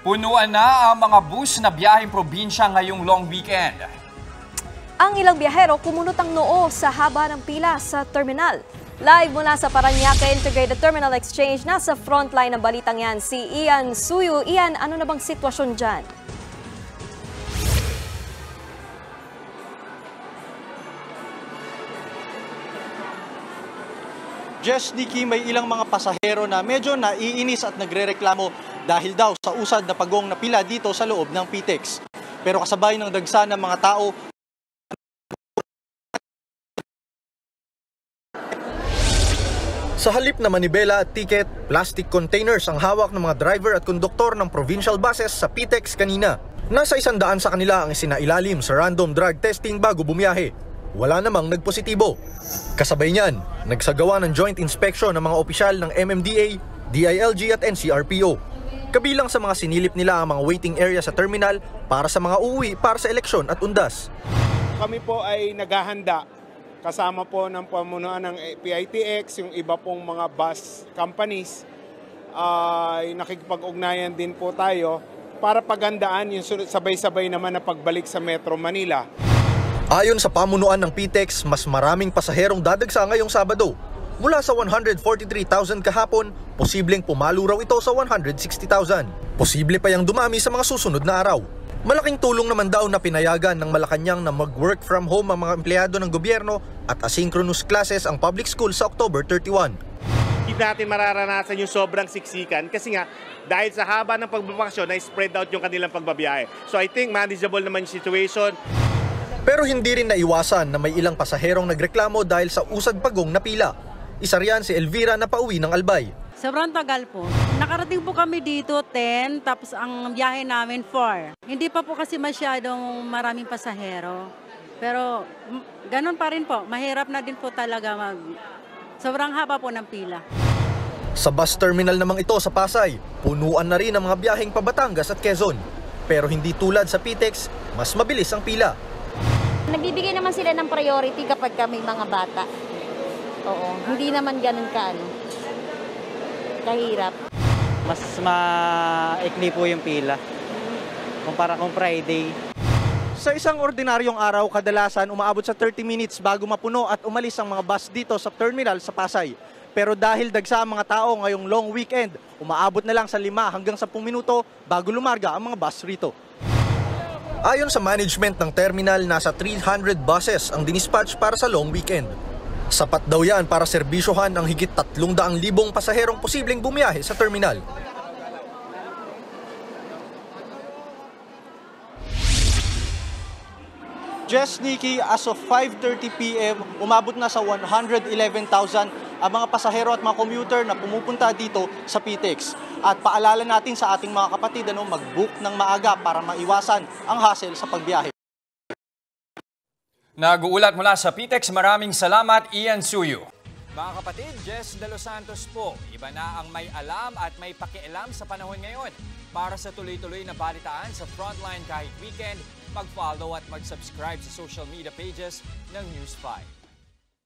Punuan na ang mga bus na biyaheng probinsya ngayong long weekend. Ang ilang biyahero kumunot ang noo sa haba ng pila sa terminal. Live mula sa Parañaque Integrated Terminal Exchange, nasa frontline ng balitang yan si Ian Suyu. Ian, ano na bang sitwasyon dyan? Jess, Nikki, may ilang mga pasahero na medyo naiinis at nagrereklamo dahil daw sa usad na pagong na pila dito sa loob ng PTEX. Pero kasabay ng dagsa ng mga tao, sa halip na manibela at ticket, plastic containers ang hawak ng mga driver at konduktor ng provincial buses sa PTEX kanina. Nasa 100 sa kanila ang isinailalim sa random drug testing bago bumiyahe. Wala namang nagpositibo. Kasabay niyan, nagsagawa ng joint inspection ng mga opisyal ng MMDA, DILG at NCRPO. Kabilang sa mga sinilip nila ang mga waiting area sa terminal para sa mga uuwi para sa eleksyon at undas. Kami po ay naghahanda kasama po ng pamunuan ng PITX, yung iba pong mga bus companies. Ay nakikipag-ugnayan din po tayo para paghandaan yung sabay-sabay naman na pagbalik sa Metro Manila. Ayon sa pamunuan ng PTEX, mas maraming pasaherong dadagsa ngayong Sabado. Mula sa 143,000 kahapon, posibleng pumalo raw ito sa 160,000. Posible pa yang dumami sa mga susunod na araw. Malaking tulong naman daw na pinayagan ng Malacanang na mag-work from home ang mga empleyado ng gobyerno at asynchronous classes ang public school sa October 31. Hindi natin mararanasan yung sobrang siksikan kasi nga dahil sa haba ng pagbabakasyon na spread out yung kanilang pagbabiyahe. So I think manageable naman yung situation. Pero hindi rin naiwasan na may ilang pasaherong nagreklamo dahil sa usad pagong na pila. Isa riyan si Elvira na pauwi ng Albay. Sobrang tagal po. Nakarating po kami dito 10, tapos ang biyahe namin 4. Hindi pa po kasi masyadong maraming pasahero. Pero ganun pa rin po. Mahirap na din po talaga sobrang haba po ng pila. Sa bus terminal namang ito sa Pasay, punuan na rin ang mga biyaheng pa Batangas at Quezon. Pero hindi tulad sa PTEX, mas mabilis ang pila. Nagbibigay naman sila ng priority kapag may mga bata. Oo, hindi naman ganun kahirap. Mas maikli po yung pila kumpara kung Friday. Sa isang ordinaryong araw, kadalasan umaabot sa 30 minutes bago mapuno at umalis ang mga bus dito sa terminal sa Pasay. Pero dahil dagsa ang mga tao ngayong long weekend, umaabot na lang sa 5 hanggang 10 minuto bago lumarga ang mga bus rito. Ayon sa management ng terminal, nasa 300 buses ang dinispatch para sa long weekend. Sapat daw yan para serbisyohan ang higit 300,000 pasaherong posibleng bumiyahe sa terminal. Jess, Nikki, as of 5:30 p.m., umabot na sa 111,000 ang mga pasahero at mga commuter na pumupunta dito sa PTEX. At paalala natin sa ating mga kapatid, mag-book ng maaga para maiwasan ang hassle sa pagbiyahe. Nag-uulat mula sa PTEX, maraming salamat, Ian Suyu. Mga kapatid, Jess De Los Santos po. Iba na ang may alam at may pakialam sa panahon ngayon. Para sa tuloy-tuloy na balitaan sa Frontline kahit weekend, mag-follow at mag-subscribe sa social media pages ng News 5.